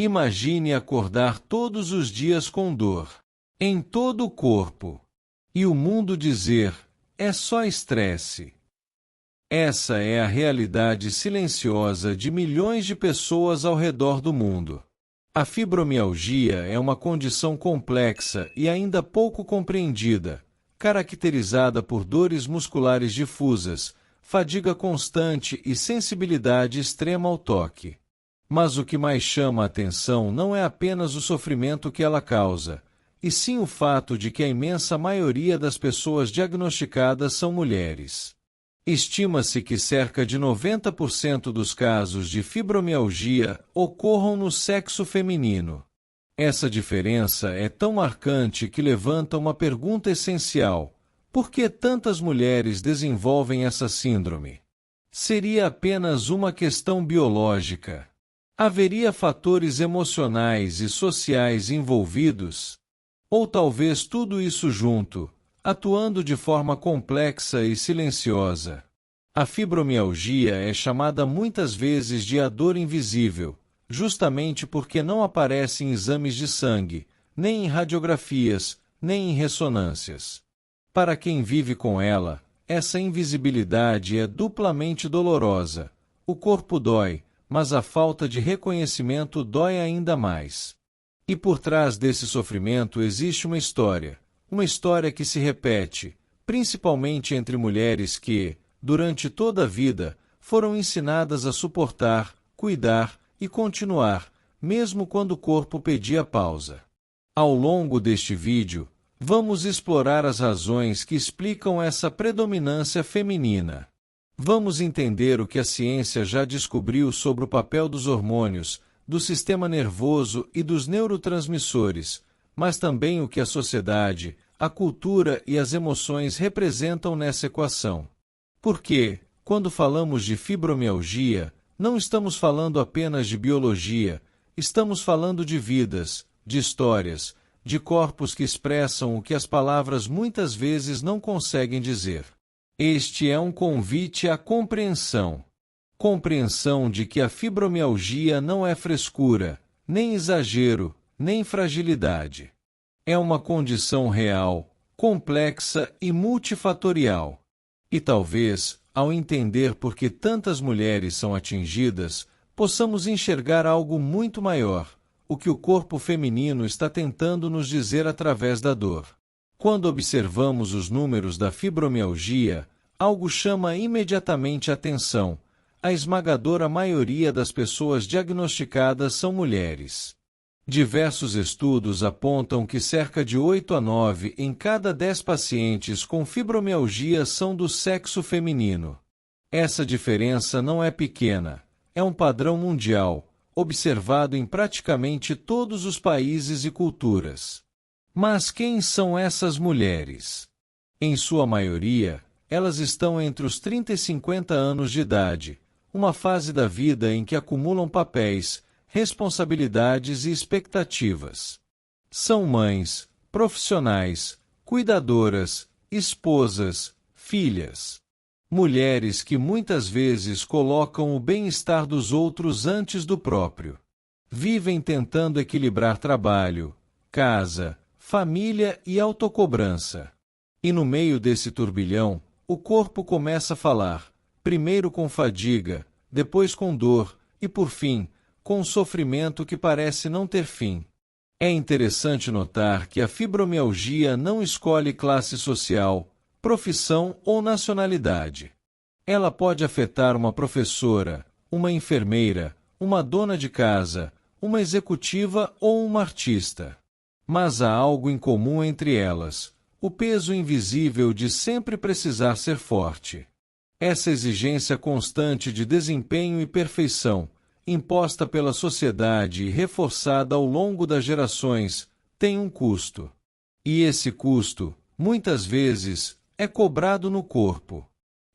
Imagine acordar todos os dias com dor em todo o corpo. E o mundo dizer, é só estresse. Essa é a realidade silenciosa de milhões de pessoas ao redor do mundo. A fibromialgia é uma condição complexa e ainda pouco compreendida, caracterizada por dores musculares difusas, fadiga constante e sensibilidade extrema ao toque. Mas o que mais chama a atenção não é apenas o sofrimento que ela causa, e sim o fato de que a imensa maioria das pessoas diagnosticadas são mulheres. Estima-se que cerca de 90% dos casos de fibromialgia ocorram no sexo feminino. Essa diferença é tão marcante que levanta uma pergunta essencial: por que tantas mulheres desenvolvem essa síndrome? Seria apenas uma questão biológica? Haveria fatores emocionais e sociais envolvidos? Ou talvez tudo isso junto, atuando de forma complexa e silenciosa? A fibromialgia é chamada muitas vezes de a dor invisível, justamente porque não aparece em exames de sangue, nem em radiografias, nem em ressonâncias. Para quem vive com ela, essa invisibilidade é duplamente dolorosa. O corpo dói, mas a falta de reconhecimento dói ainda mais. E por trás desse sofrimento existe uma história que se repete, principalmente entre mulheres que, durante toda a vida, foram ensinadas a suportar, cuidar e continuar, mesmo quando o corpo pedia pausa. Ao longo deste vídeo, vamos explorar as razões que explicam essa predominância feminina. Vamos entender o que a ciência já descobriu sobre o papel dos hormônios, do sistema nervoso e dos neurotransmissores, mas também o que a sociedade, a cultura e as emoções representam nessa equação. Porque, quando falamos de fibromialgia, não estamos falando apenas de biologia, estamos falando de vidas, de histórias, de corpos que expressam o que as palavras muitas vezes não conseguem dizer. Este é um convite à compreensão. Compreensão de que a fibromialgia não é frescura, nem exagero, nem fragilidade. É uma condição real, complexa e multifatorial. E talvez, ao entender por que tantas mulheres são atingidas, possamos enxergar algo muito maior, o que o corpo feminino está tentando nos dizer através da dor. Quando observamos os números da fibromialgia, algo chama imediatamente a atenção. A esmagadora maioria das pessoas diagnosticadas são mulheres. Diversos estudos apontam que cerca de 8 a 9 em cada 10 pacientes com fibromialgia são do sexo feminino. Essa diferença não é pequena, é um padrão mundial, observado em praticamente todos os países e culturas. Mas quem são essas mulheres? Em sua maioria, elas estão entre os 30 e 50 anos de idade, uma fase da vida em que acumulam papéis, responsabilidades e expectativas. São mães, profissionais, cuidadoras, esposas, filhas. Mulheres que muitas vezes colocam o bem-estar dos outros antes do próprio. Vivem tentando equilibrar trabalho, casa, família e autocobrança. E no meio desse turbilhão, o corpo começa a falar, primeiro com fadiga, depois com dor, e por fim, com um sofrimento que parece não ter fim. É interessante notar que a fibromialgia não escolhe classe social, profissão ou nacionalidade. Ela pode afetar uma professora, uma enfermeira, uma dona de casa, uma executiva ou uma artista. Mas há algo em comum entre elas: o peso invisível de sempre precisar ser forte. Essa exigência constante de desempenho e perfeição, imposta pela sociedade e reforçada ao longo das gerações, tem um custo. E esse custo, muitas vezes, é cobrado no corpo.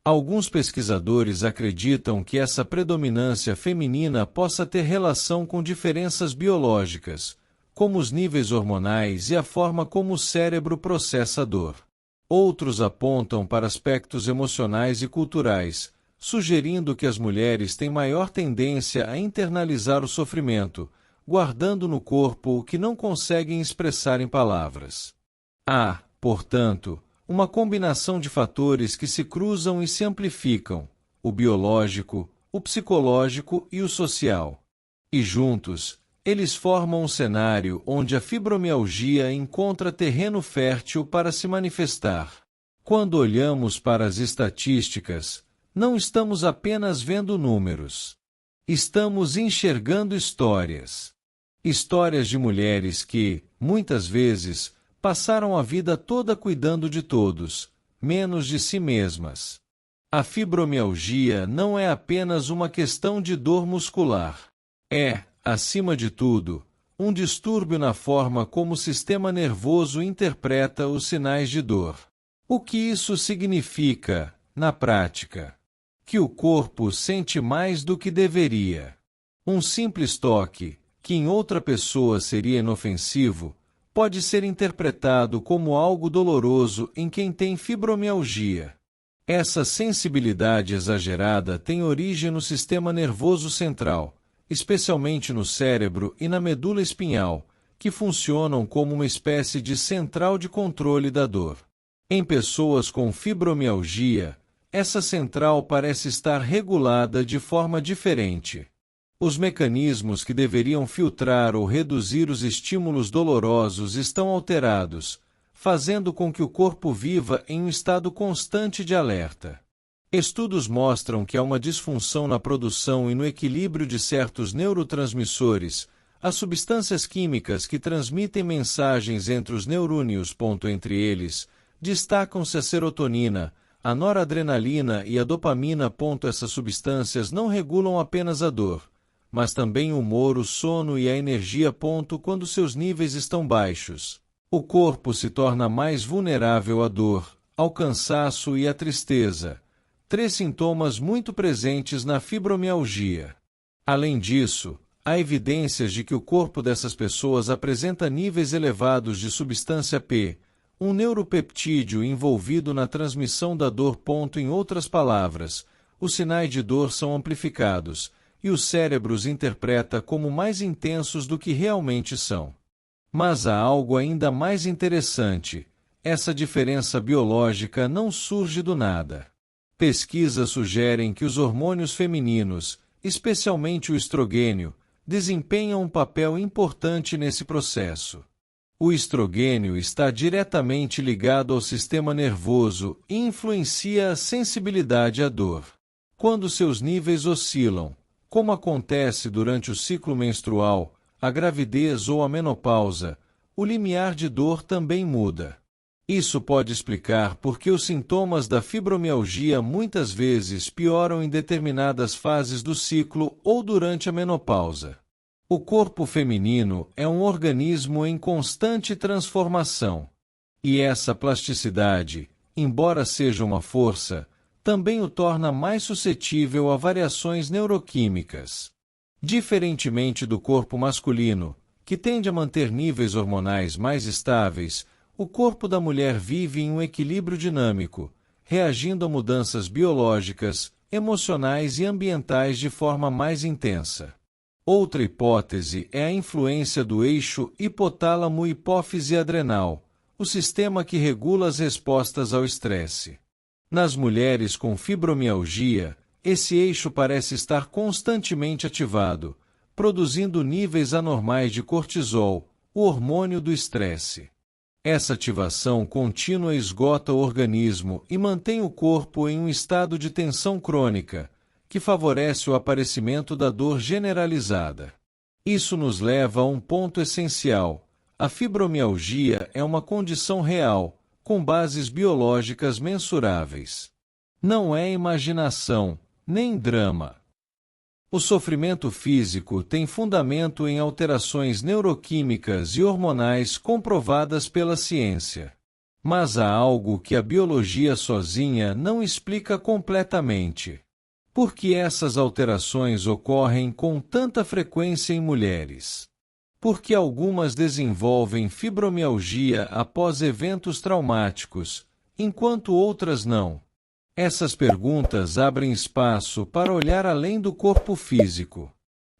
Alguns pesquisadores acreditam que essa predominância feminina possa ter relação com diferenças biológicas, como os níveis hormonais e a forma como o cérebro processa a dor. Outros apontam para aspectos emocionais e culturais, sugerindo que as mulheres têm maior tendência a internalizar o sofrimento, guardando no corpo o que não conseguem expressar em palavras. Há, portanto, uma combinação de fatores que se cruzam e se amplificam: o biológico, o psicológico e o social. E juntos, eles formam um cenário onde a fibromialgia encontra terreno fértil para se manifestar. Quando olhamos para as estatísticas, não estamos apenas vendo números. Estamos enxergando histórias. Histórias de mulheres que, muitas vezes, passaram a vida toda cuidando de todos, menos de si mesmas. A fibromialgia não é apenas uma questão de dor muscular. É, acima de tudo, um distúrbio na forma como o sistema nervoso interpreta os sinais de dor. O que isso significa, na prática? Que o corpo sente mais do que deveria. Um simples toque, que em outra pessoa seria inofensivo, pode ser interpretado como algo doloroso em quem tem fibromialgia. Essa sensibilidade exagerada tem origem no sistema nervoso central, especialmente no cérebro e na medula espinhal, que funcionam como uma espécie de central de controle da dor. Em pessoas com fibromialgia, essa central parece estar regulada de forma diferente. Os mecanismos que deveriam filtrar ou reduzir os estímulos dolorosos estão alterados, fazendo com que o corpo viva em um estado constante de alerta. Estudos mostram que há uma disfunção na produção e no equilíbrio de certos neurotransmissores, as substâncias químicas que transmitem mensagens entre os neurônios. Entre eles, destacam-se a serotonina, a noradrenalina e a dopamina. Essas substâncias não regulam apenas a dor, mas também o humor, o sono e a energia. Quando seus níveis estão baixos, o corpo se torna mais vulnerável à dor, ao cansaço e à tristeza, 3 sintomas muito presentes na fibromialgia. Além disso, há evidências de que o corpo dessas pessoas apresenta níveis elevados de substância P, um neuropeptídeo envolvido na transmissão da dor. Em outras palavras, os sinais de dor são amplificados, e o cérebro os interpreta como mais intensos do que realmente são. Mas há algo ainda mais interessante: essa diferença biológica não surge do nada. Pesquisas sugerem que os hormônios femininos, especialmente o estrogênio, desempenham um papel importante nesse processo. O estrogênio está diretamente ligado ao sistema nervoso e influencia a sensibilidade à dor. Quando seus níveis oscilam, como acontece durante o ciclo menstrual, a gravidez ou a menopausa, o limiar de dor também muda. Isso pode explicar por que os sintomas da fibromialgia muitas vezes pioram em determinadas fases do ciclo ou durante a menopausa. O corpo feminino é um organismo em constante transformação. E essa plasticidade, embora seja uma força, também o torna mais suscetível a variações neuroquímicas. Diferentemente do corpo masculino, que tende a manter níveis hormonais mais estáveis, o corpo da mulher vive em um equilíbrio dinâmico, reagindo a mudanças biológicas, emocionais e ambientais de forma mais intensa. Outra hipótese é a influência do eixo hipotálamo-hipófise adrenal, o sistema que regula as respostas ao estresse. Nas mulheres com fibromialgia, esse eixo parece estar constantemente ativado, produzindo níveis anormais de cortisol, o hormônio do estresse. Essa ativação contínua esgota o organismo e mantém o corpo em um estado de tensão crônica, que favorece o aparecimento da dor generalizada. Isso nos leva a um ponto essencial: a fibromialgia é uma condição real, com bases biológicas mensuráveis. Não é imaginação, nem drama. O sofrimento físico tem fundamento em alterações neuroquímicas e hormonais comprovadas pela ciência. Mas há algo que a biologia sozinha não explica completamente. Por que essas alterações ocorrem com tanta frequência em mulheres? Por que algumas desenvolvem fibromialgia após eventos traumáticos, enquanto outras não? Essas perguntas abrem espaço para olhar além do corpo físico.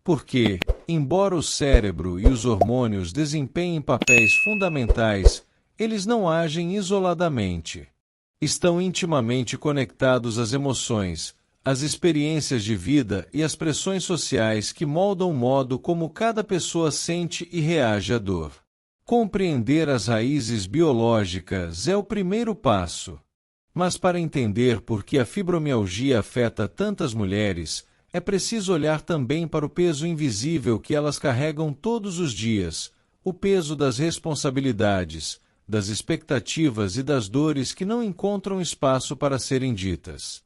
Porque, embora o cérebro e os hormônios desempenhem papéis fundamentais, eles não agem isoladamente. Estão intimamente conectados às emoções, às experiências de vida e às pressões sociais que moldam o modo como cada pessoa sente e reage à dor. Compreender as raízes biológicas é o primeiro passo. Mas para entender por que a fibromialgia afeta tantas mulheres, é preciso olhar também para o peso invisível que elas carregam todos os dias, o peso das responsabilidades, das expectativas e das dores que não encontram espaço para serem ditas.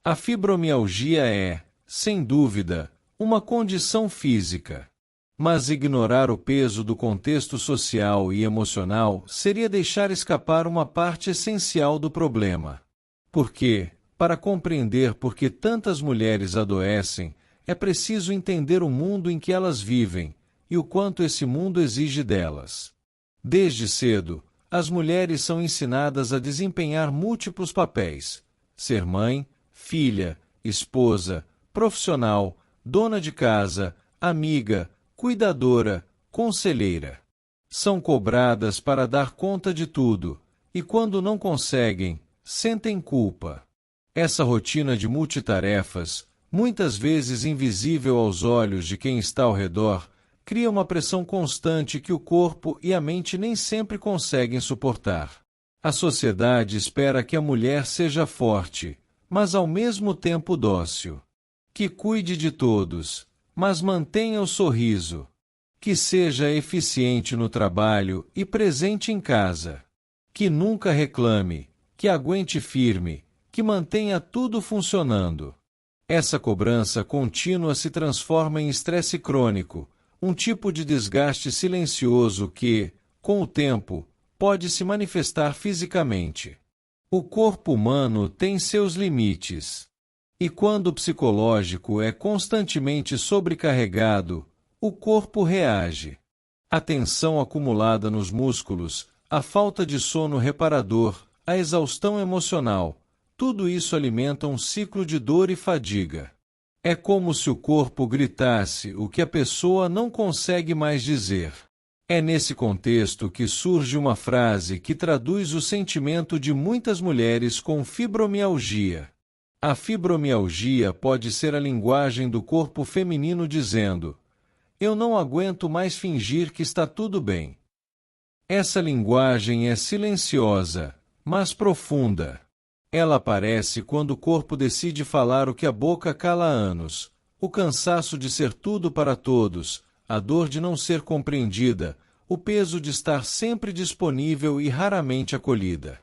A fibromialgia é, sem dúvida, uma condição física. Mas ignorar o peso do contexto social e emocional seria deixar escapar uma parte essencial do problema. Porque, para compreender por que tantas mulheres adoecem, é preciso entender o mundo em que elas vivem e o quanto esse mundo exige delas. Desde cedo, as mulheres são ensinadas a desempenhar múltiplos papéis: ser mãe, filha, esposa, profissional, dona de casa, amiga, cuidadora, conselheira. São cobradas para dar conta de tudo, e quando não conseguem, sentem culpa. Essa rotina de multitarefas, muitas vezes invisível aos olhos de quem está ao redor, cria uma pressão constante que o corpo e a mente nem sempre conseguem suportar. A sociedade espera que a mulher seja forte, mas ao mesmo tempo dócil. Que cuide de todos, mas mantenha o sorriso. Que seja eficiente no trabalho e presente em casa. Que nunca reclame, que aguente firme, que mantenha tudo funcionando. Essa cobrança contínua se transforma em estresse crônico, um tipo de desgaste silencioso que, com o tempo, pode se manifestar fisicamente. O corpo humano tem seus limites. E quando o psicológico é constantemente sobrecarregado, o corpo reage. A tensão acumulada nos músculos, a falta de sono reparador, a exaustão emocional, tudo isso alimenta um ciclo de dor e fadiga. É como se o corpo gritasse o que a pessoa não consegue mais dizer. É nesse contexto que surge uma frase que traduz o sentimento de muitas mulheres com fibromialgia. A fibromialgia pode ser a linguagem do corpo feminino dizendo: "Eu não aguento mais fingir que está tudo bem." Essa linguagem é silenciosa, mas profunda. Ela aparece quando o corpo decide falar o que a boca cala há anos: o cansaço de ser tudo para todos, a dor de não ser compreendida, o peso de estar sempre disponível e raramente acolhida.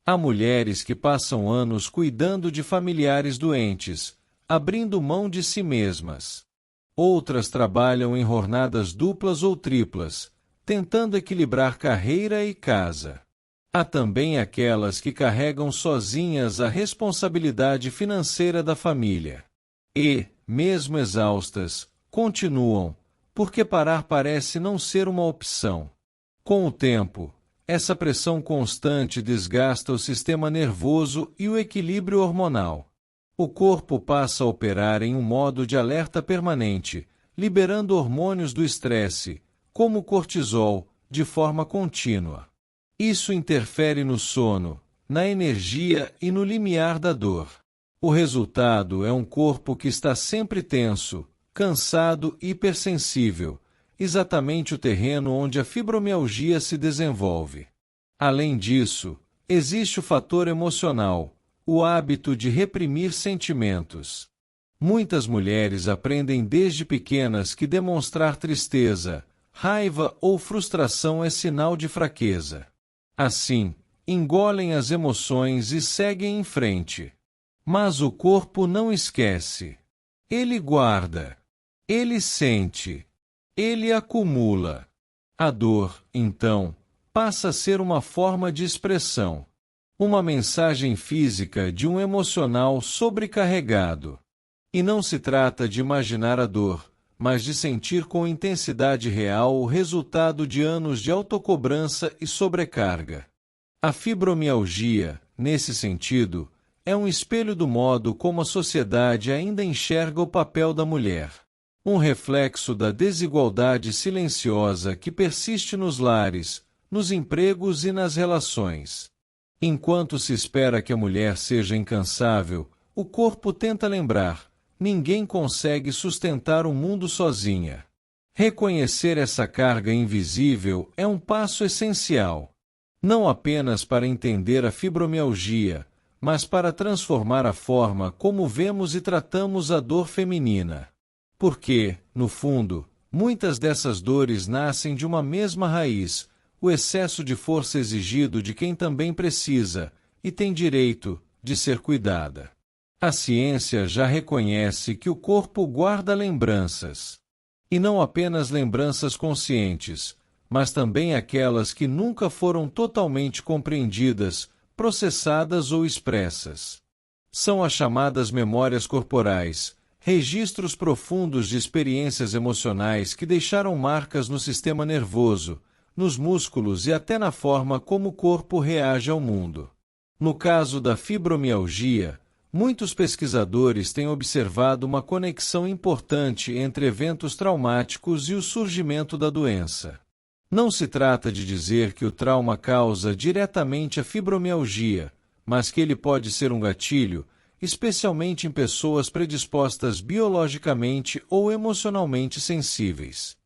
Há mulheres que passam anos cuidando de familiares doentes, abrindo mão de si mesmas. Outras trabalham em jornadas duplas ou triplas, tentando equilibrar carreira e casa. Há também aquelas que carregam sozinhas a responsabilidade financeira da família. E, mesmo exaustas, continuam, porque parar parece não ser uma opção. Com o tempo, essa pressão constante desgasta o sistema nervoso e o equilíbrio hormonal. O corpo passa a operar em um modo de alerta permanente, liberando hormônios do estresse, como o cortisol, de forma contínua. Isso interfere no sono, na energia e no limiar da dor. O resultado é um corpo que está sempre tenso, cansado e hipersensível, exatamente o terreno onde a fibromialgia se desenvolve. Além disso, existe o fator emocional, o hábito de reprimir sentimentos. Muitas mulheres aprendem desde pequenas que demonstrar tristeza, raiva ou frustração é sinal de fraqueza. Assim, engolem as emoções e seguem em frente. Mas o corpo não esquece. Ele guarda. Ele sente. Ele acumula. A dor, então, passa a ser uma forma de expressão. Uma mensagem física de um emocional sobrecarregado. E não se trata de imaginar a dor, mas de sentir com intensidade real o resultado de anos de autocobrança e sobrecarga. A fibromialgia, nesse sentido, é um espelho do modo como a sociedade ainda enxerga o papel da mulher. Um reflexo da desigualdade silenciosa que persiste nos lares, nos empregos e nas relações. Enquanto se espera que a mulher seja incansável, o corpo tenta lembrar: ninguém consegue sustentar o mundo sozinha. Reconhecer essa carga invisível é um passo essencial. Não apenas para entender a fibromialgia, mas para transformar a forma como vemos e tratamos a dor feminina. Porque, no fundo, muitas dessas dores nascem de uma mesma raiz: o excesso de força exigido de quem também precisa, e tem direito, de ser cuidada. A ciência já reconhece que o corpo guarda lembranças. E não apenas lembranças conscientes, mas também aquelas que nunca foram totalmente compreendidas, processadas ou expressas. São as chamadas memórias corporais, registros profundos de experiências emocionais que deixaram marcas no sistema nervoso, nos músculos e até na forma como o corpo reage ao mundo. No caso da fibromialgia, muitos pesquisadores têm observado uma conexão importante entre eventos traumáticos e o surgimento da doença. Não se trata de dizer que o trauma causa diretamente a fibromialgia, mas que ele pode ser um gatilho, especialmente em pessoas predispostas biologicamente ou emocionalmente sensíveis.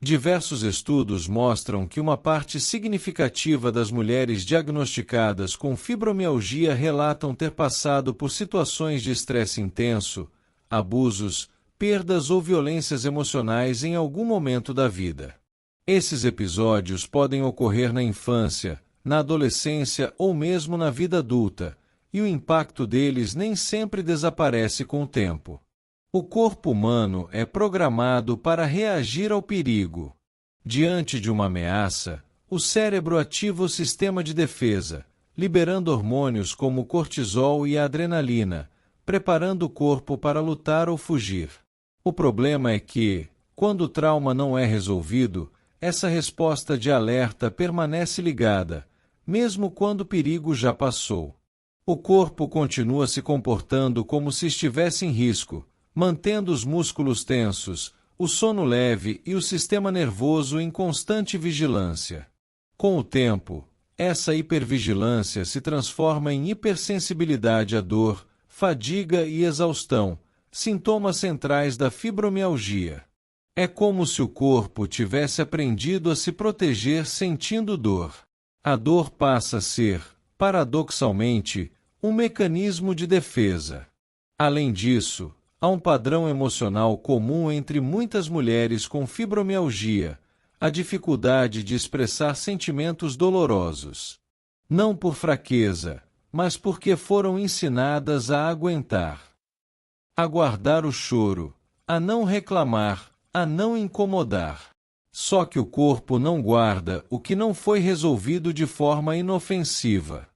Diversos estudos mostram que uma parte significativa das mulheres diagnosticadas com fibromialgia relatam ter passado por situações de estresse intenso, abusos, perdas ou violências emocionais em algum momento da vida. Esses episódios podem ocorrer na infância, na adolescência ou mesmo na vida adulta, e o impacto deles nem sempre desaparece com o tempo. O corpo humano é programado para reagir ao perigo. Diante de uma ameaça, o cérebro ativa o sistema de defesa, liberando hormônios como o cortisol e a adrenalina, preparando o corpo para lutar ou fugir. O problema é que, quando o trauma não é resolvido, essa resposta de alerta permanece ligada, mesmo quando o perigo já passou. O corpo continua se comportando como se estivesse em risco, mantendo os músculos tensos, o sono leve e o sistema nervoso em constante vigilância. Com o tempo, essa hipervigilância se transforma em hipersensibilidade à dor, fadiga e exaustão, sintomas centrais da fibromialgia. É como se o corpo tivesse aprendido a se proteger sentindo dor. A dor passa a ser, paradoxalmente, um mecanismo de defesa. Além disso, há um padrão emocional comum entre muitas mulheres com fibromialgia: a dificuldade de expressar sentimentos dolorosos. Não por fraqueza, mas porque foram ensinadas a aguentar. A guardar o choro, a não reclamar, a não incomodar. Só que o corpo não guarda o que não foi resolvido de forma inofensiva.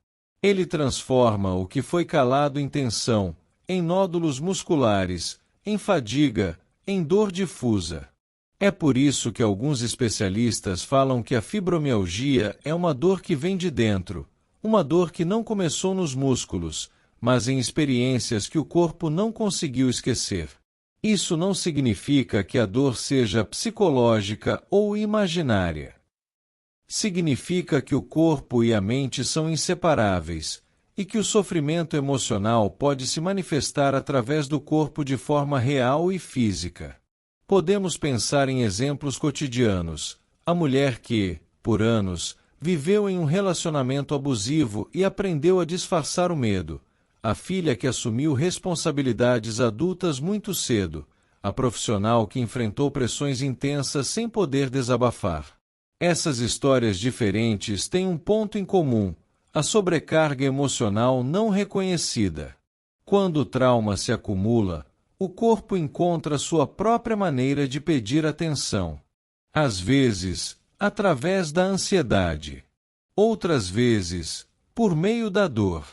Ele transforma o que foi calado em tensão, em nódulos musculares, em fadiga, em dor difusa. É por isso que alguns especialistas falam que a fibromialgia é uma dor que vem de dentro, uma dor que não começou nos músculos, mas em experiências que o corpo não conseguiu esquecer. Isso não significa que a dor seja psicológica ou imaginária. Significa que o corpo e a mente são inseparáveis, e que o sofrimento emocional pode se manifestar através do corpo de forma real e física. Podemos pensar em exemplos cotidianos: a mulher que, por anos, viveu em um relacionamento abusivo e aprendeu a disfarçar o medo, a filha que assumiu responsabilidades adultas muito cedo, a profissional que enfrentou pressões intensas sem poder desabafar. Essas histórias diferentes têm um ponto em comum: a sobrecarga emocional não reconhecida. Quando o trauma se acumula, o corpo encontra sua própria maneira de pedir atenção. Às vezes, através da ansiedade. Outras vezes, por meio da dor.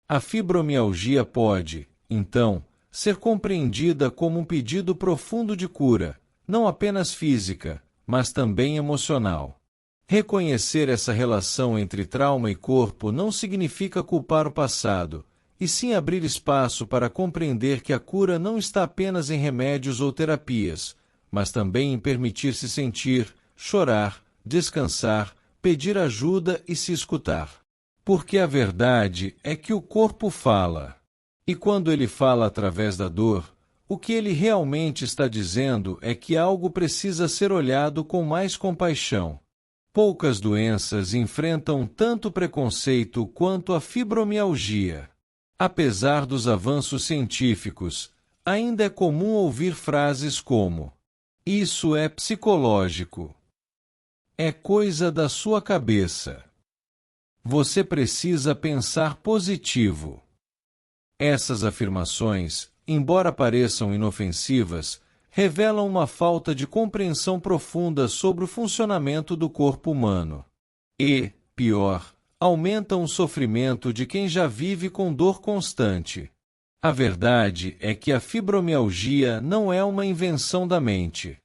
A fibromialgia pode, então, ser compreendida como um pedido profundo de cura, não apenas física, mas também emocional. Reconhecer essa relação entre trauma e corpo não significa culpar o passado, e sim abrir espaço para compreender que a cura não está apenas em remédios ou terapias, mas também em permitir-se sentir, chorar, descansar, pedir ajuda e se escutar. Porque a verdade é que o corpo fala. E quando ele fala através da dor, o que ele realmente está dizendo é que algo precisa ser olhado com mais compaixão. Poucas doenças enfrentam tanto preconceito quanto a fibromialgia. Apesar dos avanços científicos, ainda é comum ouvir frases como: "Isso é psicológico. É coisa da sua cabeça. Você precisa pensar positivo." Essas afirmações, embora pareçam inofensivas, revelam uma falta de compreensão profunda sobre o funcionamento do corpo humano. E, pior, aumentam o sofrimento de quem já vive com dor constante. A verdade é que a fibromialgia não é uma invenção da mente.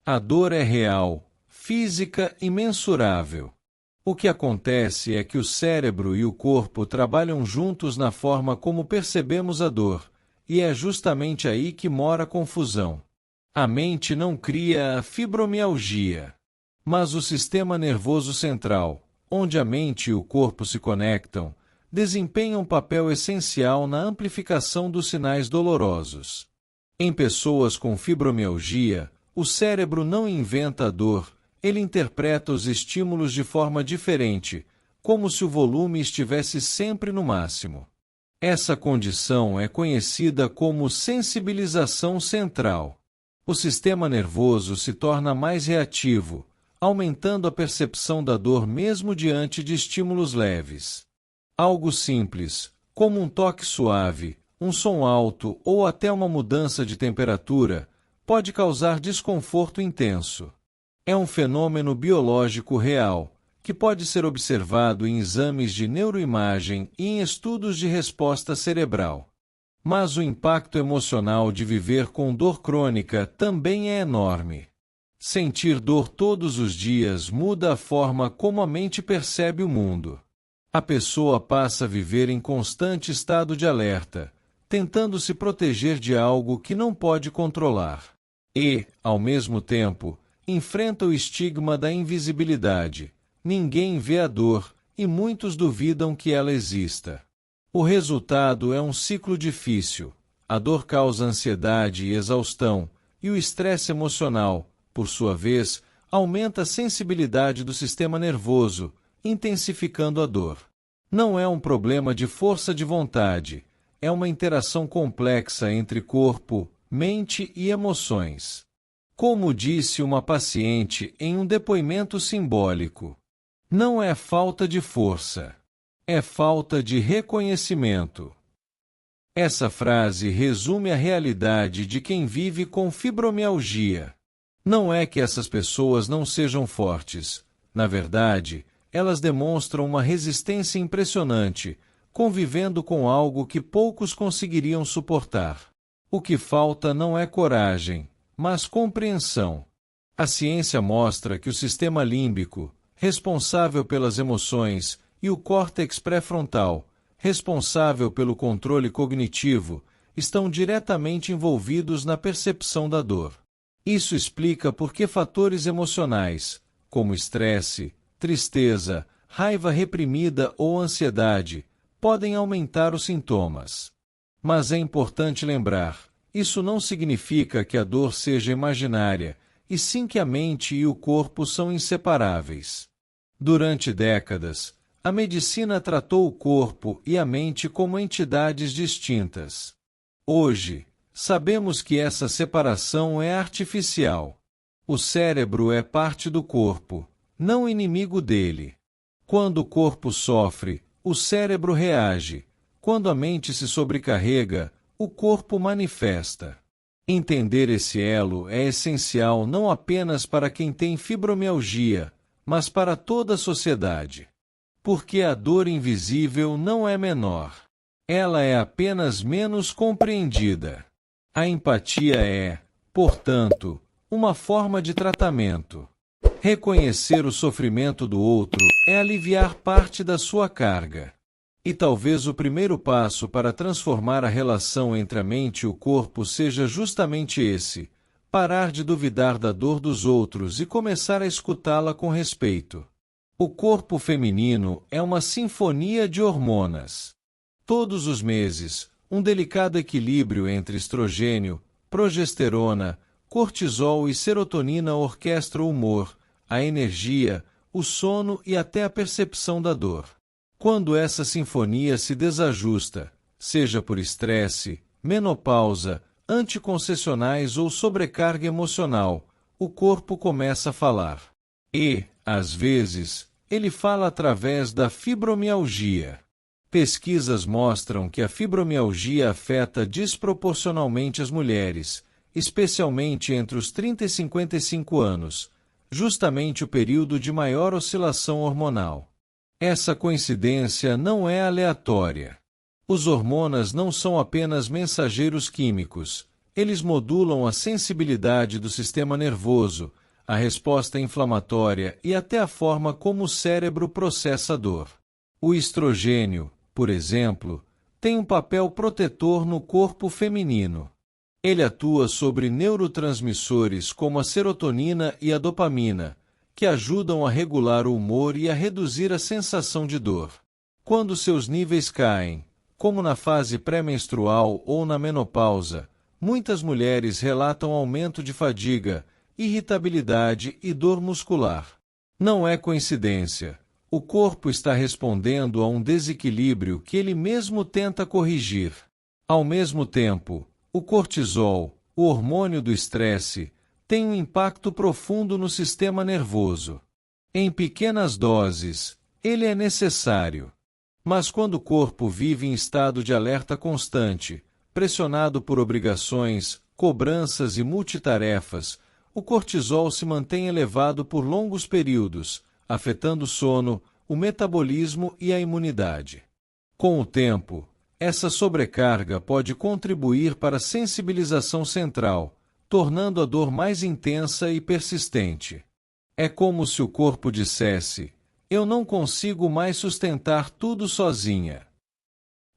A dor é real, física e mensurável. O que acontece é que o cérebro e o corpo trabalham juntos na forma como percebemos a dor, e é justamente aí que mora a confusão. A mente não cria a fibromialgia, mas o sistema nervoso central, onde a mente e o corpo se conectam, desempenha um papel essencial na amplificação dos sinais dolorosos. Em pessoas com fibromialgia, o cérebro não inventa a dor, ele interpreta os estímulos de forma diferente, como se o volume estivesse sempre no máximo. Essa condição é conhecida como sensibilização central. O sistema nervoso se torna mais reativo, aumentando a percepção da dor mesmo diante de estímulos leves. Algo simples, como um toque suave, um som alto ou até uma mudança de temperatura, pode causar desconforto intenso. É um fenômeno biológico real, que pode ser observado em exames de neuroimagem e em estudos de resposta cerebral. Mas o impacto emocional de viver com dor crônica também é enorme. Sentir dor todos os dias muda a forma como a mente percebe o mundo. A pessoa passa a viver em constante estado de alerta, tentando se proteger de algo que não pode controlar. E, ao mesmo tempo, enfrenta o estigma da invisibilidade. Ninguém vê a dor, e muitos duvidam que ela exista. O resultado é um ciclo difícil. A dor causa ansiedade e exaustão, e o estresse emocional, por sua vez, aumenta a sensibilidade do sistema nervoso, intensificando a dor. Não é um problema de força de vontade, é uma interação complexa entre corpo, mente e emoções. Como disse uma paciente em um depoimento simbólico, não é falta de força, é falta de reconhecimento. Essa frase resume a realidade de quem vive com fibromialgia. Não é que essas pessoas não sejam fortes. Na verdade, elas demonstram uma resistência impressionante, convivendo com algo que poucos conseguiriam suportar. O que falta não é coragem, mas compreensão. A ciência mostra que o sistema límbico, responsável pelas emoções, e o córtex pré-frontal, responsável pelo controle cognitivo, estão diretamente envolvidos na percepção da dor. Isso explica por que fatores emocionais, como estresse, tristeza, raiva reprimida ou ansiedade, podem aumentar os sintomas. Mas é importante lembrar, isso não significa que a dor seja imaginária, e sim que a mente e o corpo são inseparáveis. Durante décadas, a medicina tratou o corpo e a mente como entidades distintas. Hoje, sabemos que essa separação é artificial. O cérebro é parte do corpo, não inimigo dele. Quando o corpo sofre, o cérebro reage. Quando a mente se sobrecarrega, o corpo manifesta. Entender esse elo é essencial não apenas para quem tem fibromialgia, mas para toda a sociedade. Porque a dor invisível não é menor. Ela é apenas menos compreendida. A empatia é, portanto, uma forma de tratamento. Reconhecer o sofrimento do outro é aliviar parte da sua carga. E talvez o primeiro passo para transformar a relação entre a mente e o corpo seja justamente esse: parar de duvidar da dor dos outros e começar a escutá-la com respeito. O corpo feminino é uma sinfonia de hormonas. Todos os meses, um delicado equilíbrio entre estrogênio, progesterona, cortisol e serotonina orquestra o humor, a energia, o sono e até a percepção da dor. Quando essa sinfonia se desajusta, seja por estresse, menopausa, anticoncepcionais ou sobrecarga emocional, o corpo começa a falar. E, às vezes, ele fala através da fibromialgia. Pesquisas mostram que a fibromialgia afeta desproporcionalmente as mulheres, especialmente entre os 30 e 55 anos, justamente o período de maior oscilação hormonal. Essa coincidência não é aleatória. Os hormônios não são apenas mensageiros químicos, eles modulam a sensibilidade do sistema nervoso, a resposta inflamatória e até a forma como o cérebro processa a dor. O estrogênio, por exemplo, tem um papel protetor no corpo feminino. Ele atua sobre neurotransmissores como a serotonina e a dopamina, que ajudam a regular o humor e a reduzir a sensação de dor. Quando seus níveis caem, como na fase pré-menstrual ou na menopausa, muitas mulheres relatam aumento de fadiga, irritabilidade e dor muscular. Não é coincidência. O corpo está respondendo a um desequilíbrio que ele mesmo tenta corrigir. Ao mesmo tempo, o cortisol, o hormônio do estresse, tem um impacto profundo no sistema nervoso. Em pequenas doses, ele é necessário. Mas quando o corpo vive em estado de alerta constante, pressionado por obrigações, cobranças e multitarefas, o cortisol se mantém elevado por longos períodos, afetando o sono, o metabolismo e a imunidade. Com o tempo, essa sobrecarga pode contribuir para a sensibilização central, tornando a dor mais intensa e persistente. É como se o corpo dissesse: eu não consigo mais sustentar tudo sozinha.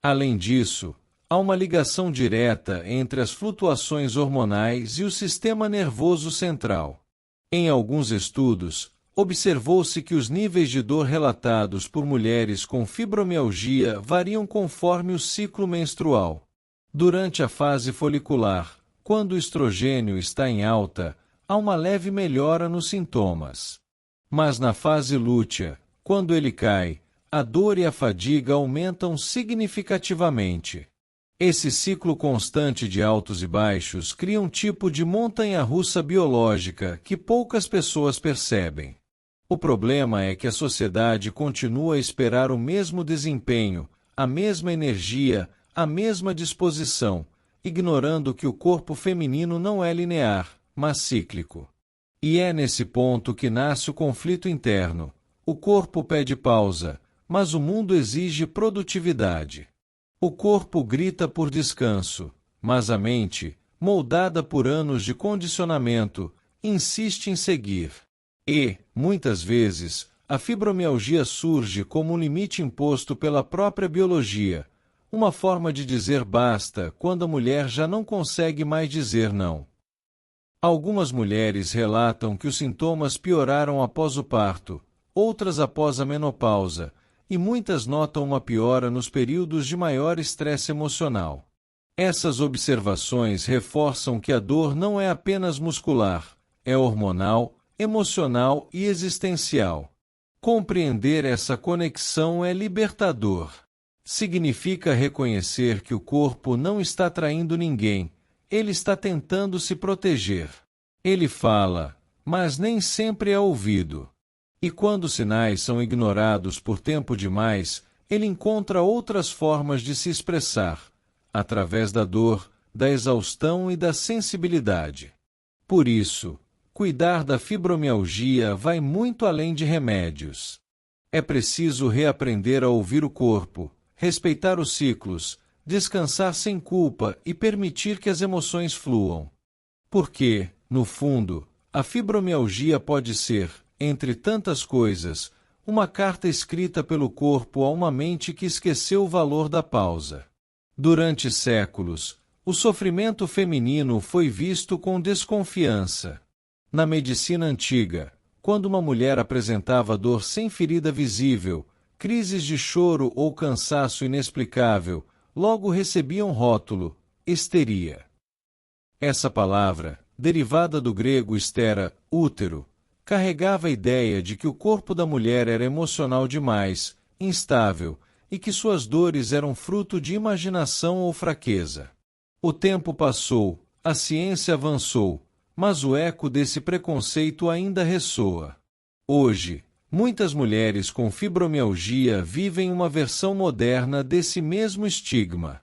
Além disso, há uma ligação direta entre as flutuações hormonais e o sistema nervoso central. Em alguns estudos, observou-se que os níveis de dor relatados por mulheres com fibromialgia variam conforme o ciclo menstrual. Durante a fase folicular, quando o estrogênio está em alta, há uma leve melhora nos sintomas. Mas na fase lútea, quando ele cai, a dor e a fadiga aumentam significativamente. Esse ciclo constante de altos e baixos cria um tipo de montanha-russa biológica que poucas pessoas percebem. O problema é que a sociedade continua a esperar o mesmo desempenho, a mesma energia, a mesma disposição, ignorando que o corpo feminino não é linear, mas cíclico. E é nesse ponto que nasce o conflito interno. O corpo pede pausa, mas o mundo exige produtividade. O corpo grita por descanso, mas a mente, moldada por anos de condicionamento, insiste em seguir. E, muitas vezes, a fibromialgia surge como um limite imposto pela própria biologia, uma forma de dizer basta quando a mulher já não consegue mais dizer não. Algumas mulheres relatam que os sintomas pioraram após o parto, outras após a menopausa, e muitas notam uma piora nos períodos de maior estresse emocional. Essas observações reforçam que a dor não é apenas muscular, é hormonal, emocional e existencial. Compreender essa conexão é libertador. Significa reconhecer que o corpo não está traindo ninguém, ele está tentando se proteger. Ele fala, mas nem sempre é ouvido. E quando os sinais são ignorados por tempo demais, ele encontra outras formas de se expressar, através da dor, da exaustão e da sensibilidade. Por isso, cuidar da fibromialgia vai muito além de remédios. É preciso reaprender a ouvir o corpo, respeitar os ciclos, descansar sem culpa e permitir que as emoções fluam. Porque, no fundo, a fibromialgia pode ser, entre tantas coisas, uma carta escrita pelo corpo a uma mente que esqueceu o valor da pausa. Durante séculos, O sofrimento feminino foi visto com desconfiança. Na medicina antiga, quando uma mulher apresentava dor sem ferida visível, crises de choro ou cansaço inexplicável, logo recebia um rótulo: histeria. Essa palavra, derivada do grego estera, útero, carregava a ideia de que o corpo da mulher era emocional demais, instável, e que suas dores eram fruto de imaginação ou fraqueza. O tempo passou, a ciência avançou, mas o eco desse preconceito ainda ressoa. Hoje, muitas mulheres com fibromialgia vivem uma versão moderna desse mesmo estigma.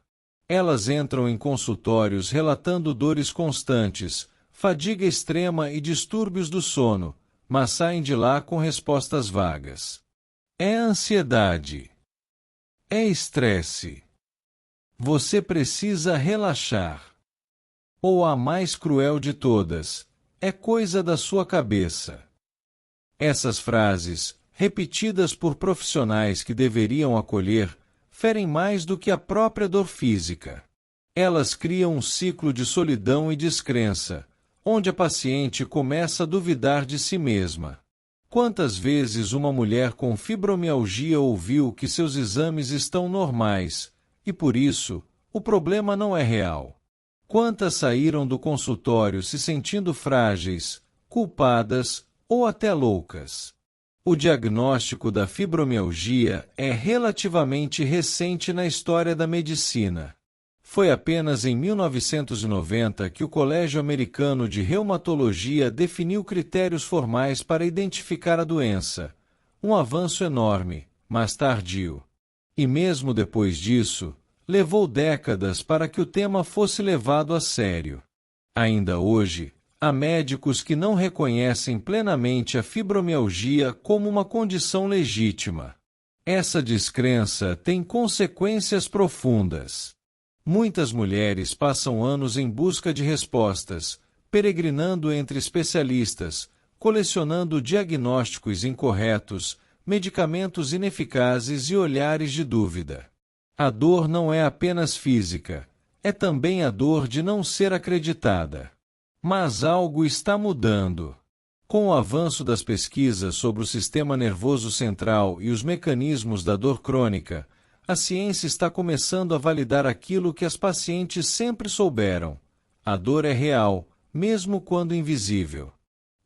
Elas entram em consultórios relatando dores constantes, fadiga extrema e distúrbios do sono, mas saem de lá com respostas vagas. É ansiedade. É estresse. Você precisa relaxar. Ou a mais cruel de todas, é coisa da sua cabeça. Essas frases, repetidas por profissionais que deveriam acolher, ferem mais do que a própria dor física. Elas criam um ciclo de solidão e descrença, onde a paciente começa a duvidar de si mesma. Quantas vezes uma mulher com fibromialgia ouviu que seus exames estão normais, e por isso, o problema não é real? Quantas saíram do consultório se sentindo frágeis, culpadas ou até loucas? O diagnóstico da fibromialgia é relativamente recente na história da medicina. Foi apenas em 1990 que o Colégio Americano de Reumatologia definiu critérios formais para identificar a doença. Um avanço enorme, mas tardio. E mesmo depois disso, levou décadas para que o tema fosse levado a sério. Ainda hoje, há médicos que não reconhecem plenamente a fibromialgia como uma condição legítima. Essa descrença tem consequências profundas. Muitas mulheres passam anos em busca de respostas, peregrinando entre especialistas, colecionando diagnósticos incorretos, medicamentos ineficazes e olhares de dúvida. A dor não é apenas física, é também a dor de não ser acreditada. Mas algo está mudando. Com o avanço das pesquisas sobre o sistema nervoso central e os mecanismos da dor crônica, a ciência está começando a validar aquilo que as pacientes sempre souberam: a dor é real, mesmo quando invisível.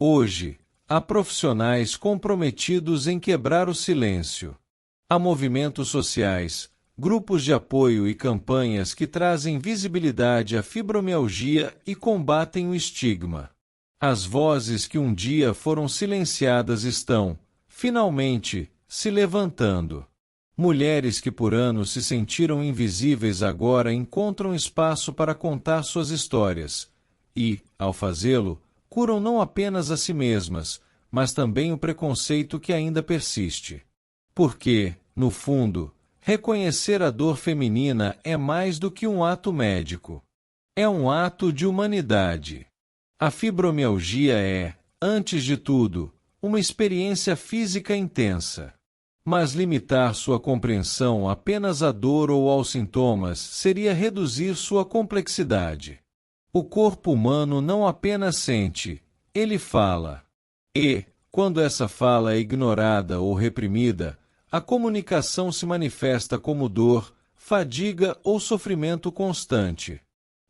Hoje, há profissionais comprometidos em quebrar o silêncio. Há movimentos sociais, grupos de apoio e campanhas que trazem visibilidade à fibromialgia e combatem o estigma. As vozes que um dia foram silenciadas estão, finalmente, se levantando. Mulheres que por anos se sentiram invisíveis agora encontram espaço para contar suas histórias e, ao fazê-lo, curam não apenas a si mesmas, mas também o preconceito que ainda persiste. Porque, no fundo, reconhecer a dor feminina é mais do que um ato médico. É um ato de humanidade. A fibromialgia é, antes de tudo, uma experiência física intensa. Mas limitar sua compreensão apenas à dor ou aos sintomas seria reduzir sua complexidade. O corpo humano não apenas sente, ele fala. E, quando essa fala é ignorada ou reprimida, a comunicação se manifesta como dor, fadiga ou sofrimento constante.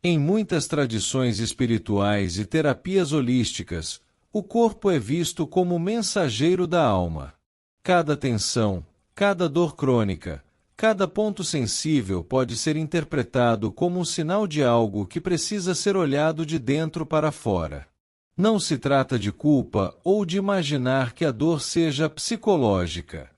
Em muitas tradições espirituais e terapias holísticas, o corpo é visto como mensageiro da alma. Cada tensão, cada dor crônica, cada ponto sensível pode ser interpretado como um sinal de algo que precisa ser olhado de dentro para fora. Não se trata de culpa ou de imaginar que a dor seja psicológica.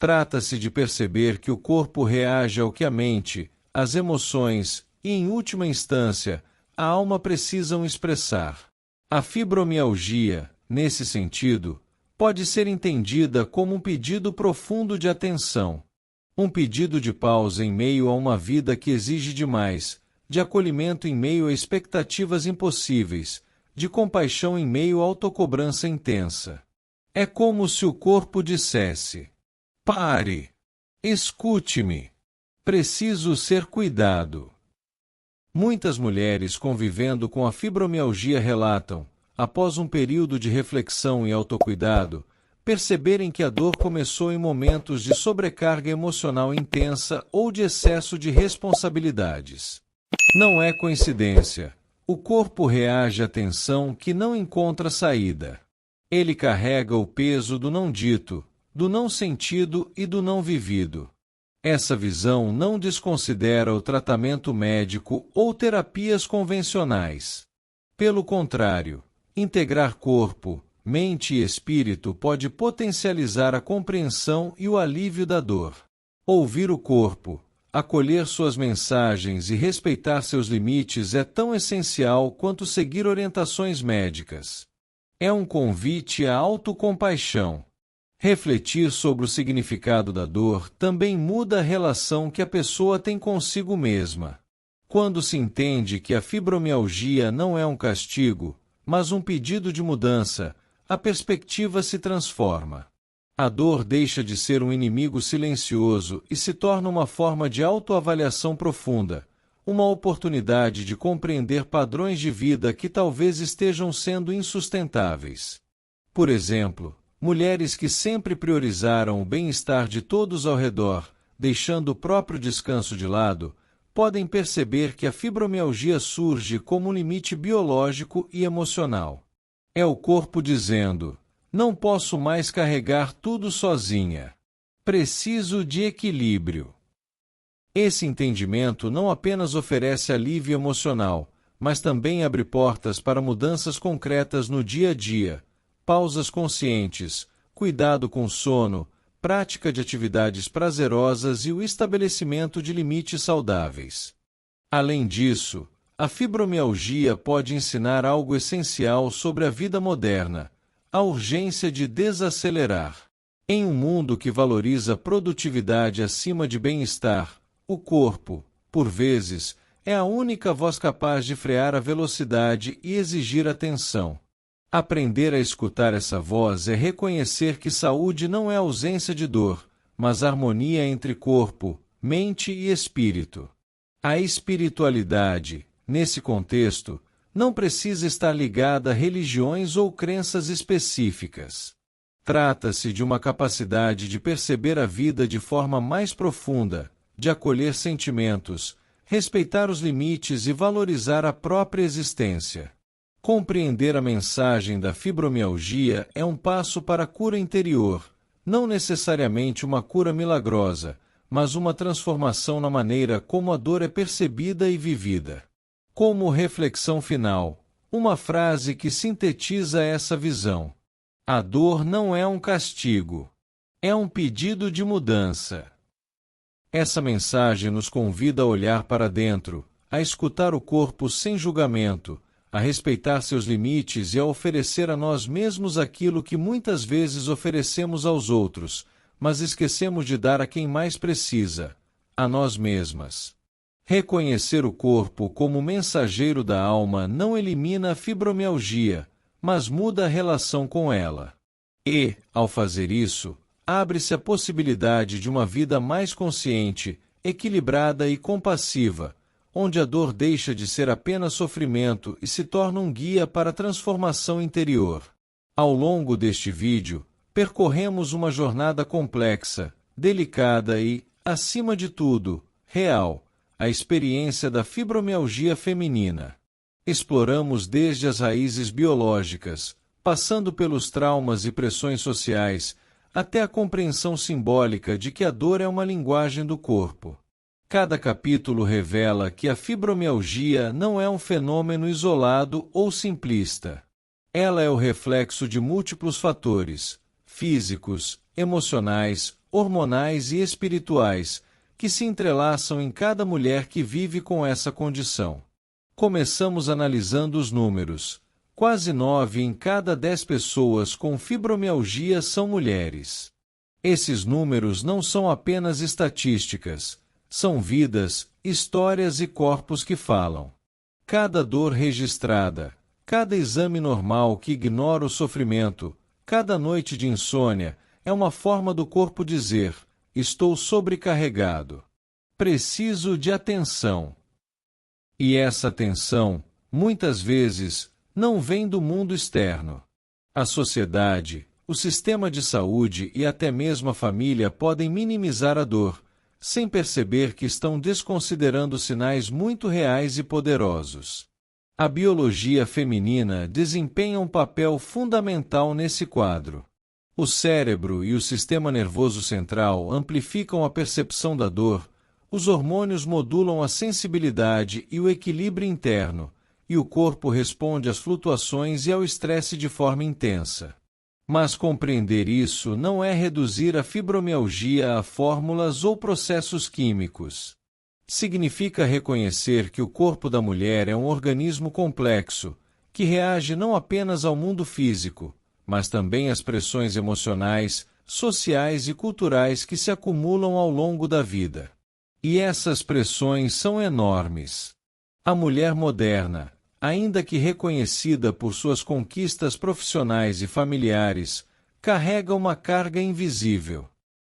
Trata-se de perceber que o corpo reage ao que a mente, as emoções e, em última instância, a alma precisam expressar. A fibromialgia, nesse sentido, pode ser entendida como um pedido profundo de atenção. Um pedido de pausa em meio a uma vida que exige demais, de acolhimento em meio a expectativas impossíveis, de compaixão em meio à autocobrança intensa. É como se o corpo dissesse: pare! Escute-me! Preciso ser cuidado. Muitas mulheres convivendo com a fibromialgia relatam, após um período de reflexão e autocuidado, perceberem que a dor começou em momentos de sobrecarga emocional intensa ou de excesso de responsabilidades. Não é coincidência. O corpo reage à tensão que não encontra saída. Ele carrega o peso do não dito, do não sentido e do não vivido. Essa visão não desconsidera o tratamento médico ou terapias convencionais. Pelo contrário, integrar corpo, mente e espírito pode potencializar a compreensão e o alívio da dor. Ouvir o corpo, acolher suas mensagens e respeitar seus limites é tão essencial quanto seguir orientações médicas. É um convite à autocompaixão. Refletir sobre o significado da dor também muda a relação que a pessoa tem consigo mesma. Quando se entende que a fibromialgia não é um castigo, mas um pedido de mudança, a perspectiva se transforma. A dor deixa de ser um inimigo silencioso e se torna uma forma de autoavaliação profunda, uma oportunidade de compreender padrões de vida que talvez estejam sendo insustentáveis. Por exemplo, mulheres que sempre priorizaram o bem-estar de todos ao redor, deixando o próprio descanso de lado, podem perceber que a fibromialgia surge como um limite biológico e emocional. É o corpo dizendo: não posso mais carregar tudo sozinha. Preciso de equilíbrio. Esse entendimento não apenas oferece alívio emocional, mas também abre portas para mudanças concretas no dia a dia, pausas conscientes, cuidado com o sono, prática de atividades prazerosas e o estabelecimento de limites saudáveis. Além disso, a fibromialgia pode ensinar algo essencial sobre a vida moderna: a urgência de desacelerar. Em um mundo que valoriza produtividade acima de bem-estar, o corpo, por vezes, é a única voz capaz de frear a velocidade e exigir atenção. Aprender a escutar essa voz é reconhecer que saúde não é ausência de dor, mas harmonia entre corpo, mente e espírito. A espiritualidade, nesse contexto, não precisa estar ligada a religiões ou crenças específicas. Trata-se de uma capacidade de perceber a vida de forma mais profunda, de acolher sentimentos, respeitar os limites e valorizar a própria existência. Compreender a mensagem da fibromialgia é um passo para a cura interior, não necessariamente uma cura milagrosa, mas uma transformação na maneira como a dor é percebida e vivida. Como reflexão final, uma frase que sintetiza essa visão: a dor não é um castigo, é um pedido de mudança. Essa mensagem nos convida a olhar para dentro, a escutar o corpo sem julgamento, a respeitar seus limites e a oferecer a nós mesmos aquilo que muitas vezes oferecemos aos outros, mas esquecemos de dar a quem mais precisa: a nós mesmas. Reconhecer o corpo como mensageiro da alma não elimina a fibromialgia, mas muda a relação com ela. E, ao fazer isso, abre-se a possibilidade de uma vida mais consciente, equilibrada e compassiva, onde a dor deixa de ser apenas sofrimento e se torna um guia para a transformação interior. Ao longo deste vídeo, percorremos uma jornada complexa, delicada e, acima de tudo, real, a experiência da fibromialgia feminina. Exploramos desde as raízes biológicas, passando pelos traumas e pressões sociais, até a compreensão simbólica de que a dor é uma linguagem do corpo. Cada capítulo revela que a fibromialgia não é um fenômeno isolado ou simplista. Ela é o reflexo de múltiplos fatores, físicos, emocionais, hormonais e espirituais, que se entrelaçam em cada mulher que vive com essa condição. Começamos analisando os números. Quase 9 em cada 10 pessoas com fibromialgia são mulheres. Esses números não são apenas estatísticas, são vidas, histórias e corpos que falam. Cada dor registrada, cada exame normal que ignora o sofrimento, cada noite de insônia, é uma forma do corpo dizer: estou sobrecarregado. Preciso de atenção. E essa tensão, muitas vezes, não vem do mundo externo. A sociedade, o sistema de saúde e até mesmo a família podem minimizar a dor, sem perceber que estão desconsiderando sinais muito reais e poderosos. A biologia feminina desempenha um papel fundamental nesse quadro. O cérebro e o sistema nervoso central amplificam a percepção da dor, os hormônios modulam a sensibilidade e o equilíbrio interno, e o corpo responde às flutuações e ao estresse de forma intensa. Mas compreender isso não é reduzir a fibromialgia a fórmulas ou processos químicos. Significa reconhecer que o corpo da mulher é um organismo complexo, que reage não apenas ao mundo físico, mas também às pressões emocionais, sociais e culturais que se acumulam ao longo da vida. E essas pressões são enormes. A mulher moderna, ainda que reconhecida por suas conquistas profissionais e familiares, carrega uma carga invisível.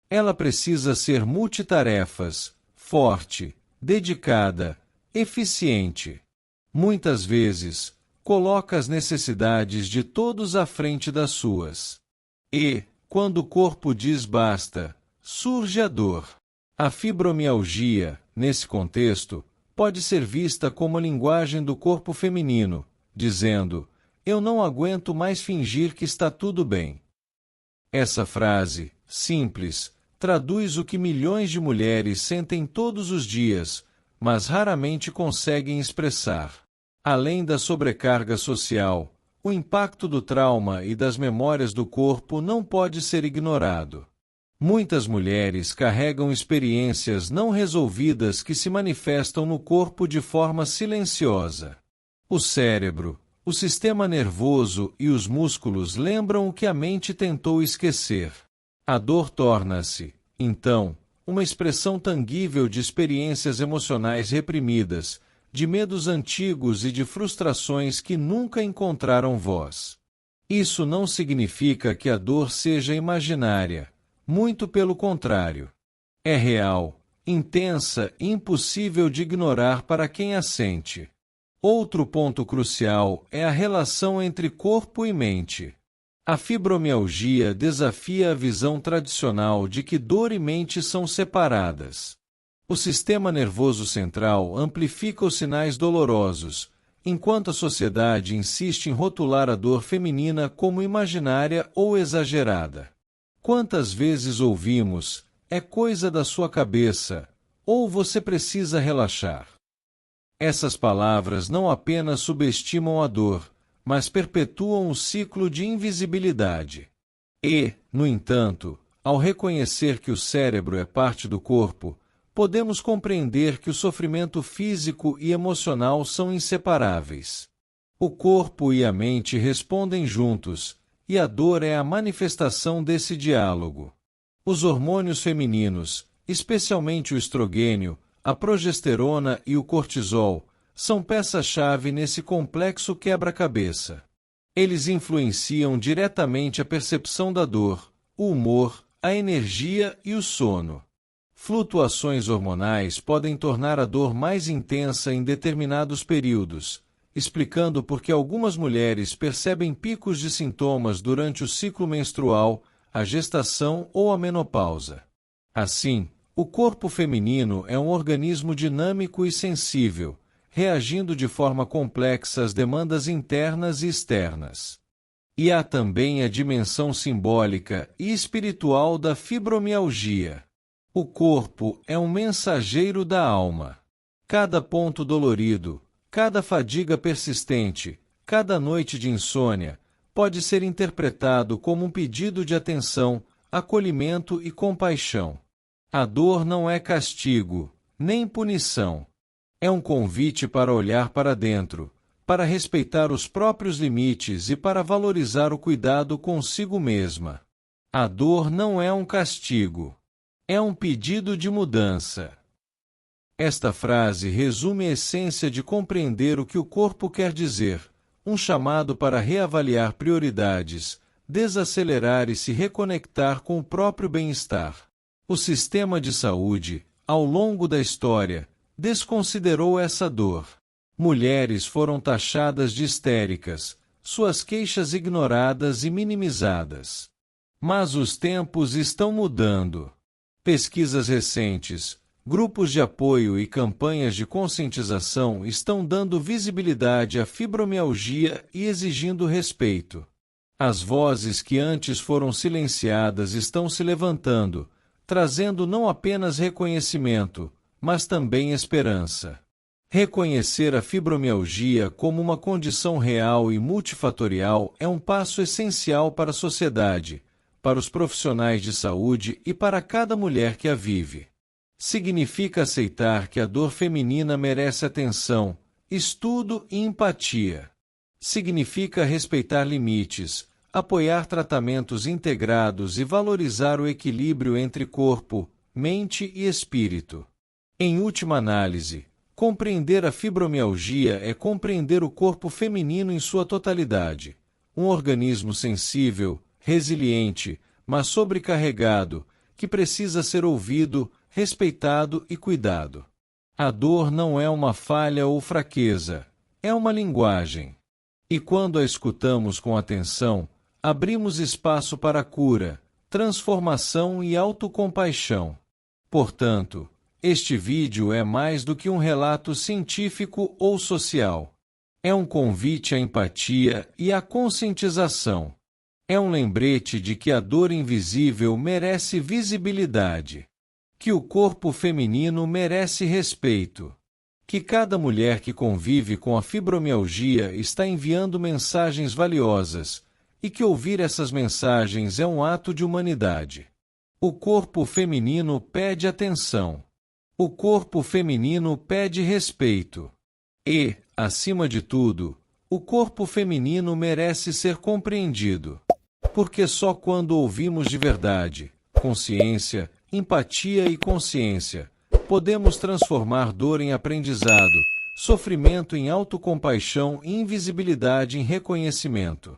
Ela precisa ser multitarefas, forte, dedicada, eficiente. Muitas vezes, coloca as necessidades de todos à frente das suas. E, quando o corpo diz basta, surge a dor. A fibromialgia, nesse contexto, pode ser vista como a linguagem do corpo feminino, dizendo: eu não aguento mais fingir que está tudo bem. Essa frase, simples, traduz o que milhões de mulheres sentem todos os dias, mas raramente conseguem expressar. Além da sobrecarga social, o impacto do trauma e das memórias do corpo não pode ser ignorado. Muitas mulheres carregam experiências não resolvidas que se manifestam no corpo de forma silenciosa. O cérebro, o sistema nervoso e os músculos lembram o que a mente tentou esquecer. A dor torna-se, então, uma expressão tangível de experiências emocionais reprimidas, de medos antigos e de frustrações que nunca encontraram voz. Isso não significa que a dor seja imaginária, muito pelo contrário. É real, intensa e impossível de ignorar para quem a sente. Outro ponto crucial é a relação entre corpo e mente. A fibromialgia desafia a visão tradicional de que dor e mente são separadas. O sistema nervoso central amplifica os sinais dolorosos, enquanto a sociedade insiste em rotular a dor feminina como imaginária ou exagerada. Quantas vezes ouvimos, é coisa da sua cabeça, ou você precisa relaxar? Essas palavras não apenas subestimam a dor, mas perpetuam o ciclo de invisibilidade. E, no entanto, ao reconhecer que o cérebro é parte do corpo, podemos compreender que o sofrimento físico e emocional são inseparáveis. O corpo e a mente respondem juntos, e a dor é a manifestação desse diálogo. Os hormônios femininos, especialmente o estrogênio, a progesterona e o cortisol, são peça-chave nesse complexo quebra-cabeça. Eles influenciam diretamente a percepção da dor, o humor, a energia e o sono. Flutuações hormonais podem tornar a dor mais intensa em determinados períodos, explicando por que algumas mulheres percebem picos de sintomas durante o ciclo menstrual, a gestação ou a menopausa. Assim, o corpo feminino é um organismo dinâmico e sensível, reagindo de forma complexa às demandas internas e externas. E há também a dimensão simbólica e espiritual da fibromialgia. O corpo é um mensageiro da alma. Cada ponto dolorido, cada fadiga persistente, cada noite de insônia, pode ser interpretado como um pedido de atenção, acolhimento e compaixão. A dor não é castigo, nem punição. É um convite para olhar para dentro, para respeitar os próprios limites e para valorizar o cuidado consigo mesma. A dor não é um castigo. É um pedido de mudança. Esta frase resume a essência de compreender o que o corpo quer dizer, um chamado para reavaliar prioridades, desacelerar e se reconectar com o próprio bem-estar. O sistema de saúde, ao longo da história, desconsiderou essa dor. Mulheres foram taxadas de histéricas, suas queixas ignoradas e minimizadas. Mas os tempos estão mudando. Pesquisas recentes, grupos de apoio e campanhas de conscientização estão dando visibilidade à fibromialgia e exigindo respeito. As vozes que antes foram silenciadas estão se levantando, trazendo não apenas reconhecimento, mas também esperança. Reconhecer a fibromialgia como uma condição real e multifatorial é um passo essencial para a sociedade, para os profissionais de saúde e para cada mulher que a vive. Significa aceitar que a dor feminina merece atenção, estudo e empatia. Significa respeitar limites, apoiar tratamentos integrados e valorizar o equilíbrio entre corpo, mente e espírito. Em última análise, compreender a fibromialgia é compreender o corpo feminino em sua totalidade. Um organismo sensível, resiliente, mas sobrecarregado, que precisa ser ouvido, respeitado e cuidado. A dor não é uma falha ou fraqueza, é uma linguagem. E quando a escutamos com atenção, abrimos espaço para cura, transformação e autocompaixão. Portanto, este vídeo é mais do que um relato científico ou social. É um convite à empatia e à conscientização. É um lembrete de que a dor invisível merece visibilidade. Que o corpo feminino merece respeito. Que cada mulher que convive com a fibromialgia está enviando mensagens valiosas, e que ouvir essas mensagens é um ato de humanidade. O corpo feminino pede atenção. O corpo feminino pede respeito. E, acima de tudo, o corpo feminino merece ser compreendido. Porque só quando ouvimos de verdade, consciência, empatia e consciência, podemos transformar dor em aprendizado, sofrimento em autocompaixão e invisibilidade em reconhecimento.